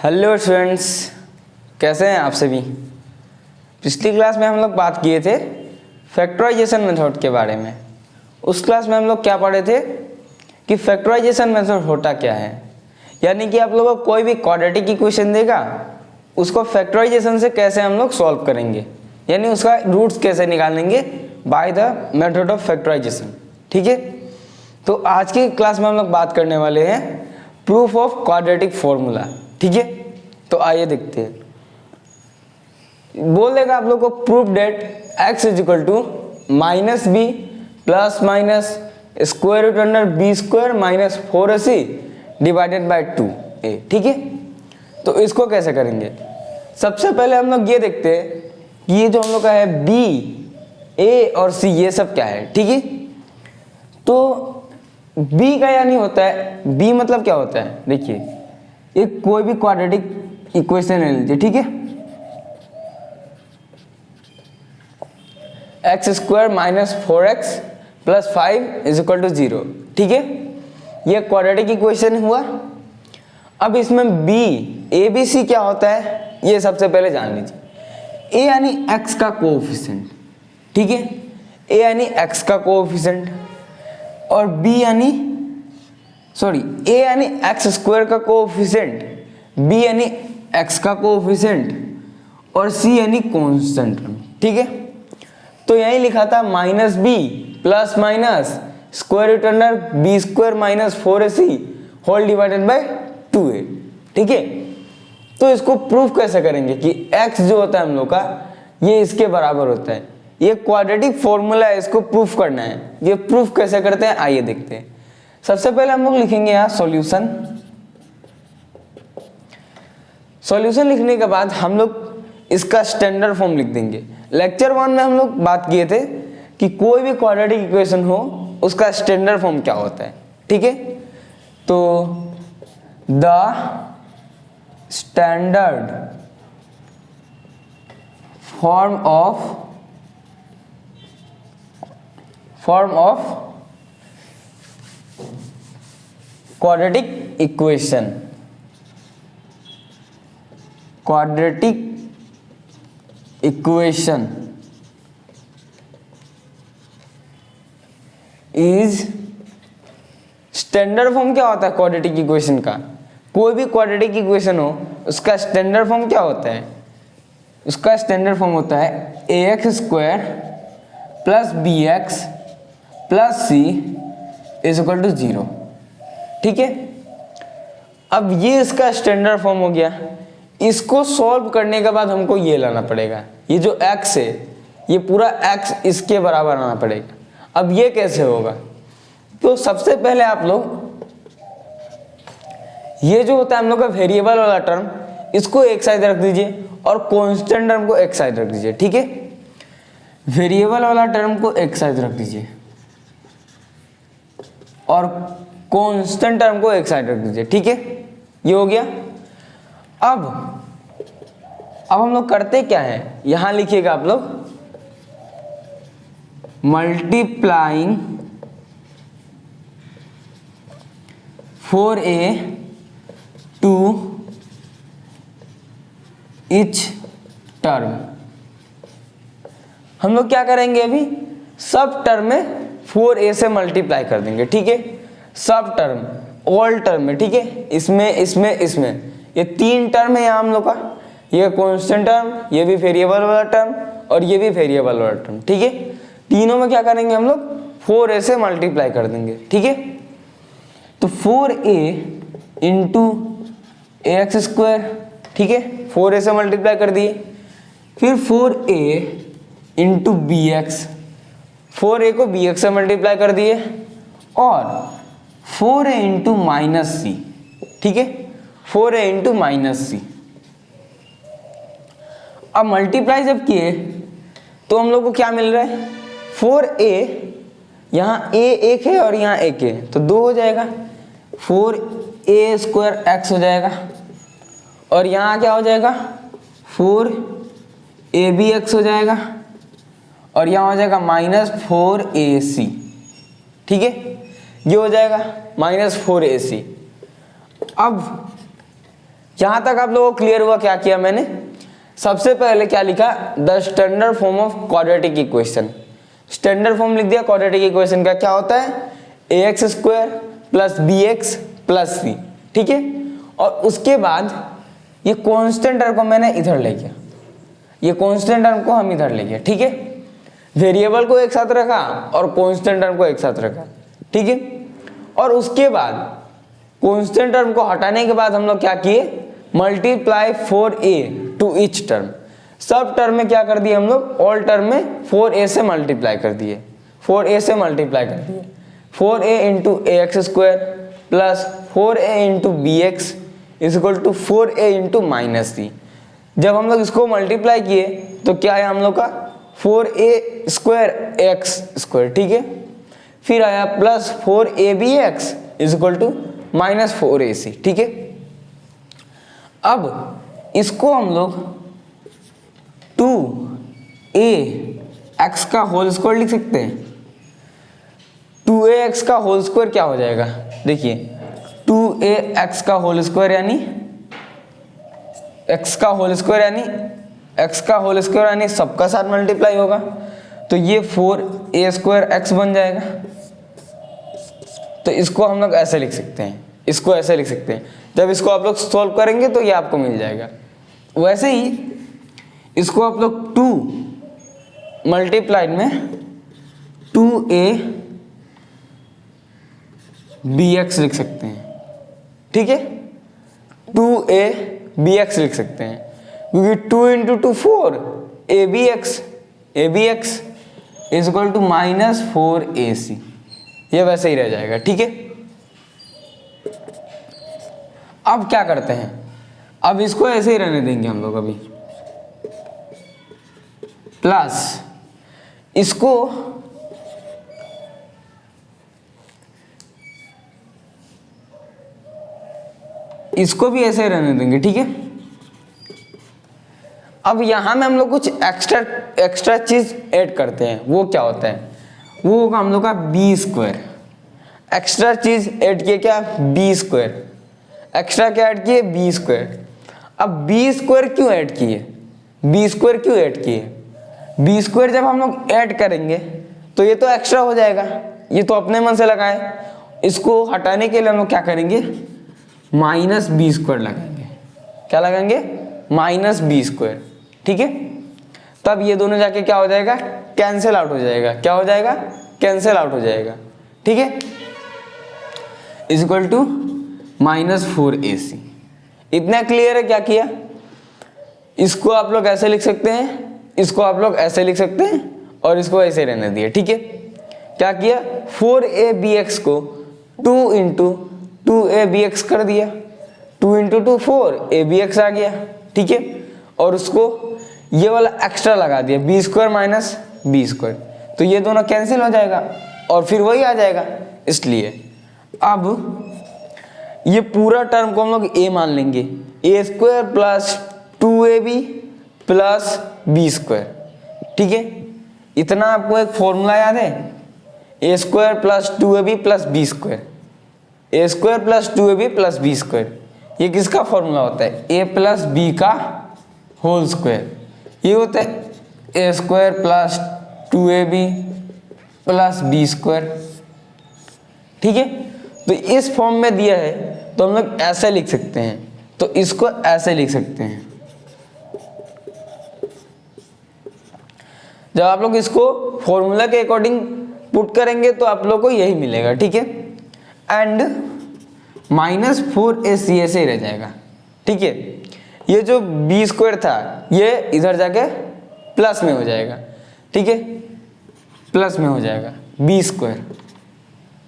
Hello students, कैसे हैं आप सभी। पिछली क्लास में हम लोग बात किए थे फैक्टराइजेशन मेथड के बारे में। उस क्लास में हम लोग क्या पढ़े थे कि फैक्टराइजेशन मेथड होता क्या है, यानी कि आप लोगों को कोई भी क्वाड्रेटिक इक्वेशन देगा, उसको फैक्टराइजेशन से कैसे हम लोग सॉल्व करेंगे, यानी उसका रूट्स कैसे निकालेंगे by the method of factorisation. ठीक है, तो आज की क्लास में हम लोग बात करने वाले हैं प्रूफ ऑफ क्वाड्रेटिक फॉर्मूला। ठीक है, तो आइए देखते हैं। बोल देगा आप लोग को proof that x is equal to minus b plus minus square root under b square minus 4ac divided by 2a। ठीक है, तो इसको कैसे करेंगे। सबसे पहले हम लोग ये देखते हैं कि ये जो हम लोग का है b, a और c, ये सब क्या है। ठीक है, तो b का यानी होता है, b मतलब क्या होता है, देखिए एक कोई भी क्वाड्रेटिक इक्वेशन ले लीजिए। ठीक है, x square minus 4x plus 5 is equal to 0। ठीक है, ये क्वाड्रेटिक इक्वेशन हुआ। अब इसमें b a b c क्या होता है, ये सबसे पहले जान लीजिए। a यानी x का कोएफिशिएंट, ठीक है, a यानी x का कोएफिशिएंट, और b यानी a यानी एक्स स्क्वायर का कोएफिशिएंट, b यानी x का कोएफिशिएंट, और c यानी कांस्टेंट। ठीक है, तो यही लिखा था minus b plus minus square root under b square minus 4ac whole divided by 2a। ठीक है, तो इसको प्रूफ कैसे करेंगे कि x जो होता है हम लोग का, ये इसके बराबर होता है। ये क्वाड्रेटिक फॉर्मूला है, इसको प्रूफ करना है। ये प्रूफ कैसे करते हैं आइए देखते हैं। सबसे पहले हम लोग लिखेंगे यहाँ सॉल्यूशन। सॉल्यूशन लिखने के बाद हम लोग इसका स्टैंडर्ड फॉर्म लिख देंगे। लेक्चर 1 में हम लोग बात किए थे कि कोई भी क्वाड्रेटिक इक्वेशन हो उसका स्टैंडर्ड फॉर्म क्या होता है। ठीक है, तो the standard form of quadratic equation is, standard form क्या होता है क्वाड्रेटिक इक्वेशन का। कोई भी क्वाड्रेटिक इक्वेशन हो उसका स्टैंडर्ड फॉर्म क्या होता है, उसका स्टैंडर्ड फॉर्म होता है ax square plus bx plus c is equal to 0। ठीक है, अब ये इसका स्टैंडर्ड फॉर्म हो गया। इसको सॉल्व करने के बाद हमको ये लाना पड़ेगा, ये जो x है ये पूरा x इसके बराबर आना पड़ेगा। अब ये कैसे होगा, तो सबसे पहले आप लोग ये जो होता है हम लोग का वेरिएबल वाला टर्म, इसको एक साइड रख दीजिए और कांस्टेंट टर्म को एक साइड रख दीजिए। ठीक है, वेरिएबल वाला टर्म को एक साइड रख दीजिए और कांस्टेंट टर्म को एक साइड रख दीजिए। ठीक है, ये हो गया। अब हम लोग करते क्या है, यहां लिखिएगा आप लोग multiplying 4a to each term. हम लोग क्या करेंगे, अभी सब टर्म में 4a से मल्टीप्लाई कर देंगे। ठीक है, सब टर्म, ऑल टर्म में। ठीक है, इसमें ये 3 टर्म है यहाँ हम लोग का, ये कांस्टेंट टर्म, ये भी वेरिएबल वाला टर्म और ये भी वेरिएबल वाला टर्म। ठीक है, तीनों में क्या करेंगे हम लोग 4a से मल्टीप्लाई कर देंगे। ठीक है, तो 4a इंटू ax स्क्वायर, ठीक है, 4a से मल्टीप्लाई कर दिए। फिर 4a इंटू bx, 4a को bx से मल्टीप्लाई कर दिए, और 4a इंटू माइनस सी। ठीक है, 4a इंटू माइनस सी। अब मल्टीप्लाई जब किए तो हम लोग को क्या मिल रहा है, 4a, यहाँ a एक है और यहाँ एक है तो 2 हो जाएगा, 4a स्क्वायर x हो जाएगा, और यहाँ क्या हो जाएगा 4abx हो जाएगा, और यहाँ हो जाएगा माइनस 4ac। ठीक है, ये हो जाएगा -4ac। अब यहां तक आप लोगों को क्लियर हुआ क्या किया मैंने? सबसे पहले क्या लिखा? The standard form of quadratic equation. Standard form लिख दिया क्वाड्रेटिक इक्वेशन का। क्या होता है? ax square plus bx plus c, ठीक है। और उसके बाद ये कांस्टेंट टर्म को मैंने इधर ले गया, ये कांस्टेंट टर्म को हम इधर ले गया, ठीक है। वेरिएबल को एक साथ रखा और कांस्टेंट टर्म को एक साथ रखा, ठीक है। और उसके बाद कांस्टेंट टर्म को हटाने के बाद हम लोग क्या किए? Multiply 4a to each term. सब टर्म में क्या कर दिए हम लोग? ऑल टर्म में 4a से मल्टीप्लाई कर दिए, 4a से मल्टीप्लाई कर दिए। 4a into ax square plus 4a into bx is equal to 4a into minus c। जब हम लोग इसको मल्टीप्लाई किए तो क्या है हम लोग का? 4a स्क्वायर x स्क्वायर, ठीक है। फिर आया plus 4abx is equal to minus 4ac, ठीक है। अब इसको हम लोग 2ax का होल स्क्वायर लिख सकते हैं। 2ax का होल स्क्वायर क्या हो जाएगा? देखिए 2ax का होल स्क्वायर यानी x का होल स्क्वायर यानी सबका साथ मल्टीप्लाई होगा, तो ये 4a स्क्वायर x बन जाएगा। तो इसको हम लोग ऐसे लिख सकते हैं, इसको ऐसे लिख सकते हैं। जब इसको आप लोग सॉल्व करेंगे तो ये आपको मिल जाएगा। वैसे ही इसको आप लोग 2 मल्टीप्लाइड में 2a bx लिख सकते हैं, ठीक है। 2a bx लिख सकते हैं क्योंकि 2 into 2 4 abx is equal to minus 4ac, ये वैसे ही रह जाएगा, ठीक है। अब क्या करते हैं? अब इसको ऐसे ही रहने देंगे हम लोग अभी, प्लस इसको भी ऐसे ही रहने देंगे, ठीक है। अब यहां में हम लोग कुछ एक्स्ट्रा चीज ऐड करते हैं। वो क्या होता है? वो होगा हम लोग का बी स्क्वायर। एक्स्ट्रा चीज ऐड किए क्या? B square. एक्स्ट्रा क्या ऐड किए? B square. अब बी स्क्वायर क्यों ऐड किए? बी स्क्वायर क्यों ऐड किए? बी स्क्वायर जब हम लोग ऐड करेंगे तो ये तो एक्स्ट्रा हो जाएगा, ये तो अपने मन से लगाए। इसको हटाने के लिए हम लोग क्या करेंगे? माइनस बी स्क्वायर लगाएंगे। क्या लगाएंगे? माइनस बी स्क्वायर, ठीक है। तब ये दोनों जाके क्या हो जाएगा? कैंसिल आउट हो जाएगा। क्या हो जाएगा? कैंसिल आउट हो जाएगा, ठीक है। Is equal to minus 4ac। इतना क्लियर है? क्या किया? इसको आप लोग ऐसे लिख सकते हैं, इसको आप लोग ऐसे लिख सकते हैं और इसको ऐसे रहने दिए, ठीक है। क्या किया? 4abx को 2 इंटू 2abx कर दिया, 2 इंटू 2 4abx आ गया, ठीक है। और उसको ये वाला एक्स्ट्रा लगा दिया, b square minus b square, तो ये दोनों कैंसिल हो जाएगा और फिर वही आ जाएगा। इसलिए अब ये पूरा टर्म को हम लोग a मान लेंगे, a square plus 2ab plus b square, ठीक है। इतना आपको एक फॉर्मूला याद है? a square plus 2ab plus b square, a square plus 2ab plus b square, ये किसका फॉर्मूला होता है? a प्लस बी का होल स्क्वायर। ये होता है a square plus 2ab plus b square, ठीक है। तो इस फॉर्म में दिया है तो हम लोग ऐसे लिख सकते हैं, तो इसको ऐसे लिख सकते हैं। जब आप लोग इसको फॉर्मूला के अकॉर्डिंग पुट करेंगे तो आप लोग को यही मिलेगा, ठीक है। एंड माइनस 4ac ऐसे ही रह जाएगा, ठीक है। ये जो बी स्क्वायर था ये इधर जाके प्लस में हो जाएगा, ठीक है, प्लस में हो जाएगा, बी स्क्वायर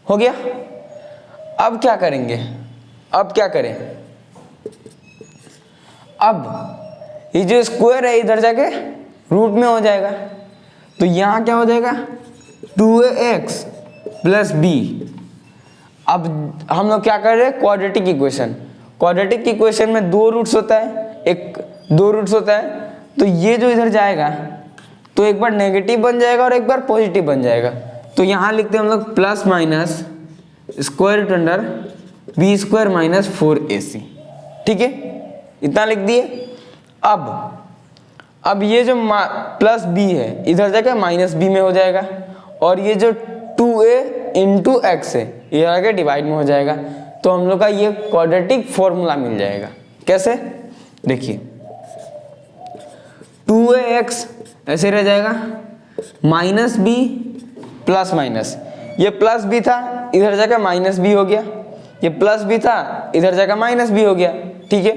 हो गया। अब क्या करेंगे? अब क्या करें? अब ये जो स्क्वायर है इधर जाके रूट में हो जाएगा, तो यहां क्या हो जाएगा? 2ax plus B. अब हम लोग क्या कर रहे हैं? Quadratic equation. क्वाड्रेटिक इक्वेशन में 2 रूट्स होता है, एक 2 रूट्स होता है, तो ये जो इधर जाएगा तो एक बार नेगेटिव बन जाएगा और एक बार पॉजिटिव बन जाएगा। तो यहां लिखते हैं हम लोग plus minus square root under b square minus 4ac, ठीक है। इतना लिख दिए। अब ये जो प्लस बी है इधर जाकर माइनस बी में हो जाएगा, और ये जो 2a इंटू एक्स है ये आगे डिवाइड में हो जाएगा। तो हम लोग का ये क्वाड्रेटिक फॉर्मूला मिल जाएगा। कैसे, देखिए 2ax ऐसे रह जाएगा, माइनस बी प्लस माइनस, ये प्लस बी था इधर जाकर माइनस बी हो गया, ये प्लस बी था इधर जाकर माइनस बी हो गया। ठीक है,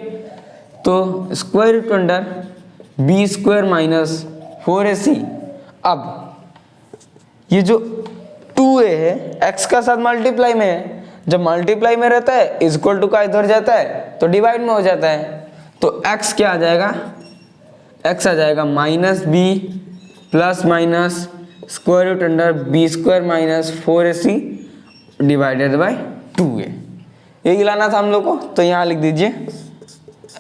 तो square root under b square minus 4ac। अब ये जो 2a है x का साथ मल्टीप्लाई में है, जब मल्टीप्लाई में रहता है इक्वल टू का इधर जाता है तो डिवाइड में हो जाता है। तो x क्या आ जाएगा, x आ जाएगा minus b plus minus square root under b square minus 4ac divided by 2a। यही लाना था हम लोग को, तो यहाँ लिख दीजिए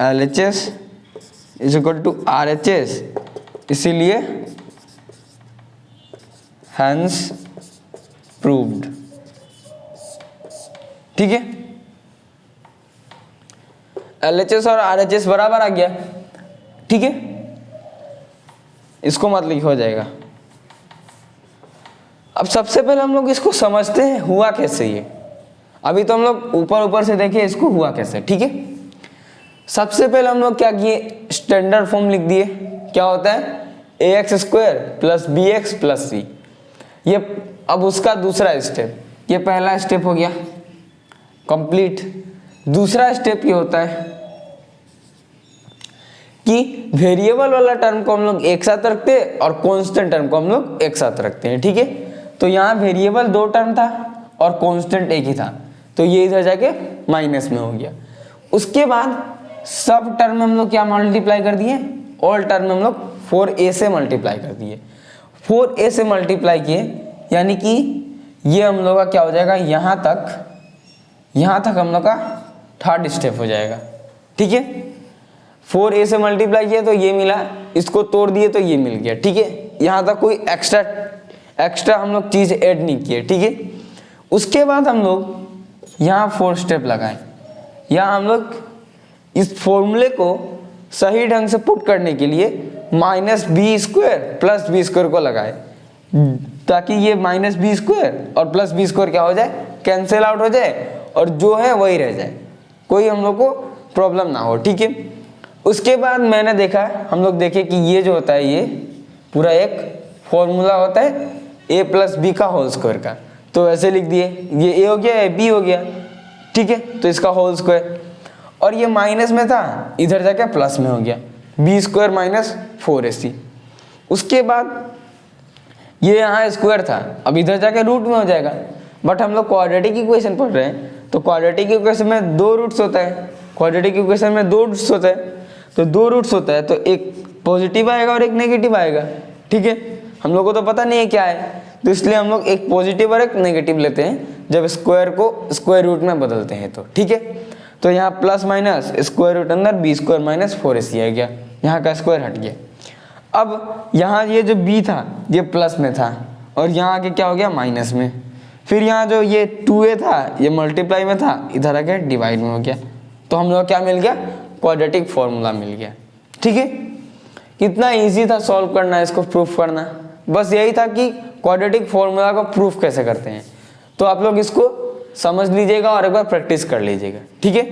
LHS is equal to RHS, इसीलिए हैंस प्रूव्ड। ठीक है, LHS और RHS बराबर आ गया। ठीक है, इसको मत लिखो, हो जाएगा। अब सबसे पहले हम लोग इसको समझते हैं हुआ कैसे ये। अभी तो हम लोग ऊपर से देखे इसको हुआ कैसे। ठीक है, सबसे पहले हम लोग क्या किए, स्टैंडर्ड फॉर्म लिख दिए। क्या होता है, ax square plus bx plus c। ये अब उसका दूसरा स्टेप, ये पहला स्टेप हो गया कंप्लीट। दूसरा स्टेप ये होता है कि वेरिएबल वाला टर्म को हम लोग एक साथ रखते हैं और कांस्टेंट टर्म को हम लोग एक साथ रखते हैं। ठीक है, तो यहाँ वेरिएबल 2 टर्म था और कांस्टेंट एक ही था, तो ये इधर जाके माइनस में हो गया। उसके बाद सब टर्म में हम लोग क्या मल्टीप्लाई कर दिए, ऑल टर्म में हम लोग 4a से मल्टीप्लाई कर दिए। 4a से मल्टीप्लाई किए यानी कि ये हम लोग का क्या हो जाएगा, यहाँ तक हम लोग का थर्ड स्टेप हो जाएगा। ठीक है, 4a से मल्टीप्लाई किया तो ये मिला, इसको तोड़ दिए तो ये मिल गया। ठीक है, यहाँ तक कोई एक्स्ट्रा हम लोग चीज़ ऐड नहीं किए। ठीक है, उसके बाद हम लोग यहाँ 4 स्टेप लगाएं। यहाँ हम लोग इस फॉर्मूले को सही ढंग से पुट करने के लिए minus b square plus b square को लगाए, ताकि ये माइनस बी स्क्वायर और प्लस बी स्क्वायर क्या हो जाए, कैंसिल आउट हो जाए और जो है वही रह जाए, कोई हम लोग को प्रॉब्लम ना हो। ठीक है, उसके बाद मैंने देखा, हम लोग देखे कि ये जो होता है ये पूरा एक फॉर्मूला होता है a प्लस बी का होल स्क्वायर का। तो ऐसे लिख दिए, ये a हो गया, ये b हो गया। ठीक है, तो इसका होल स्क्वायर, और ये माइनस में था इधर जाके प्लस में हो गया, बी स्क्वायर माइनस 4ac। उसके बाद ये यहाँ स्क्वायर था, अब इधर जाके रूट में हो जाएगा। बट हम लोग क्वाड्रेटिक इक्वेशन पढ़ रहे हैं, तो क्वाड्रेटिक इक्वेशन में 2 रूट्स होता है। क्वाड्रेटिक इक्वेशन में 2 रूट्स होता है, तो 2 रूट्स होता है तो एक पॉजिटिव आएगा और एक नेगेटिव आएगा। ठीक है, हम लोग को तो पता नहीं है क्या है, तो इसलिए हम लोग एक पॉजिटिव और एक नेगेटिव लेते हैं जब स्क्वायर को स्क्वायर रूट में बदलते हैं तो। ठीक है, तो यहाँ प्लस माइनस स्क्वायर रूट अंदर बी स्क्वायर माइनस 4ac आ गया, यहाँ का स्क्वायर हट गया। अब यहाँ ये जो b था ये प्लस में था और यहाँ आके क्या हो गया, माइनस में। फिर यहाँ जो ये 2a था ये मल्टीप्लाई में था, इधर आके डिवाइड में हो गया। तो हम लोग क्या मिल गया, क्वाड्रेटिक फॉर्मूला मिल गया। ठीक है, कितना इजी था सॉल्व करना, इसको प्रूफ करना। बस यही था कि क्वाड्रेटिक फॉर्मूला को प्रूफ कैसे करते हैं। तो आप लोग इसको समझ लीजिएगा और एक बार प्रैक्टिस कर लीजिएगा। ठीक है,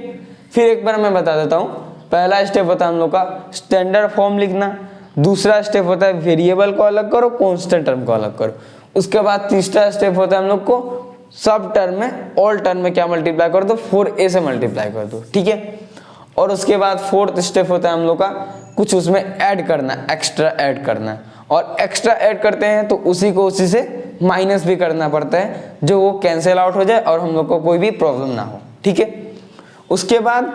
फिर एक बार मैं बता देता हूँ। पहला स्टेप होता है हम लोग का स्टैंडर्ड फॉर्म लिखना, दूसरा स्टेप होता है वेरिएबल को अलग करो, कांस्टेंट टर्म को अलग करो। उसके बाद तीसरा स्टेप होता है हम लोग को सब टर्म में ऑल टर्म में क्या मल्टीप्लाई कर दो, 4a से मल्टीप्लाई कर दो। ठीक है, और उसके बाद फोर्थ स्टेप होता है हम लोग का कुछ उसमें ऐड करना, एक्स्ट्रा ऐड करना, और एक्स्ट्रा ऐड करते हैं तो उसी को उसी से माइनस भी करना पड़ता है, जो वो कैंसिल आउट हो जाए और हम लोग को कोई भी प्रॉब्लम ना हो। ठीक है, उसके बाद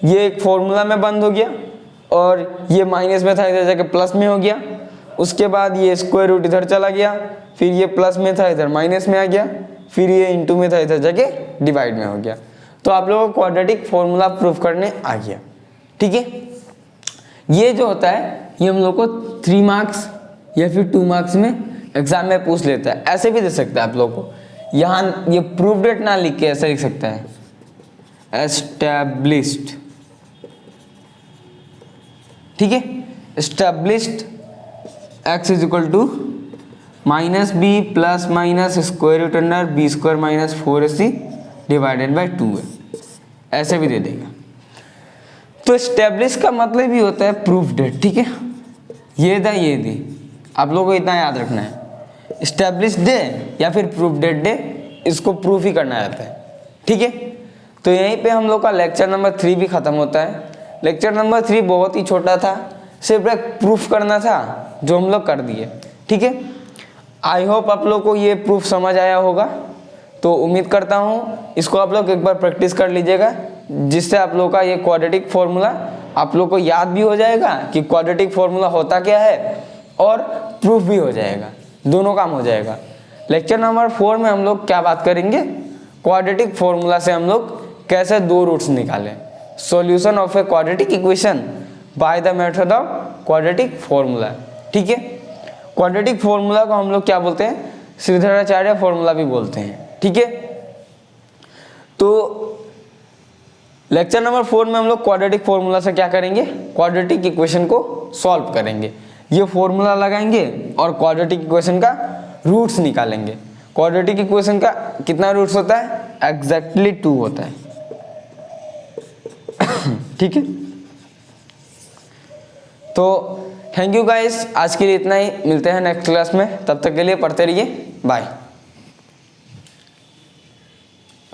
ये एक फॉर्मूला में बंद हो गया और ये माइनस में था इधर जाके प्लस में हो गया। उसके बाद ये स्क्वायर रूट इधर चला गया, फिर ये प्लस में था इधर माइनस में आ गया, फिर ये इंटू में था इधर जाके डिवाइड में हो गया। तो आप लोगों को क्वाड्रेटिक फॉर्मूला प्रूफ करने आ गया। ठीक है, ये जो होता है ये हम लोग को 3 मार्क्स या फिर 2 मार्क्स में एग्जाम में पूछ लेता है। ऐसे भी दे सकता है आप लोग को, यहाँ ये प्रूफ डेट ना लिख के ऐसे लिख सकता है, एस्टैब्लिश्ड ठीक है। Established x is equal to minus b plus minus square root under b square minus 4ac divided by 2 है, ऐसे भी दे देगा। तो एस्टेब्लिश का मतलब ही होता है प्रूफ्ड है, ठीक है। ये दे आप लोगों को इतना याद रखना है, एस्टेब्लिश्ड डे या फिर प्रूफ्ड डे, इसको प्रूफ ही करना रहता है, ठीक है। तो यहीं पे हम लोग का लेक्चर नंबर 3 भी ख़त्म होता है। लेक्चर नंबर 3 बहुत ही छोटा था, सिर्फ एक प्रूफ करना था जो हम लोग कर दिए, ठीक है। आई होप आप लोग को ये प्रूफ समझ आया होगा। तो उम्मीद करता हूँ इसको आप लोग एक बार प्रैक्टिस कर लीजिएगा, जिससे आप लोग का ये क्वाड्रेटिक फॉर्मूला आप लोग को याद भी हो जाएगा कि क्वाड्रेटिक फॉर्मूला होता क्या है, और प्रूफ भी हो जाएगा, दोनों काम हो जाएगा। लेक्चर नंबर 4 में हम लोग क्या बात करेंगे, क्वाड्रेटिक फॉर्मूला से हम लोग कैसे 2 रूट्स निकालें, solution of a quadratic equation by the method of quadratic formula, ठीक है। क्वाड्रेटिक फॉर्मूला को हम लोग क्या बोलते हैं, श्रीधराचार्य फॉर्मूला भी बोलते हैं, ठीक है। तो लेक्चर नंबर 4 में हम लोग क्वाड्रेटिक फॉर्मूला से क्या करेंगे, क्वाड्रेटिक इक्वेशन को सॉल्व करेंगे, ये फॉर्मूला लगाएंगे और क्वाड्रेटिक इक्वेशन का रूट्स निकालेंगे। क्वाड्रेटिक इक्वेशन का कितना रूट्स होता है, एग्जैक्टली 2 होता है, ठीक है। तो थैंक यू गाइस, आज के लिए इतना ही, मिलते हैं नेक्स्ट क्लास में, तब तक के लिए पढ़ते रहिए, बाय।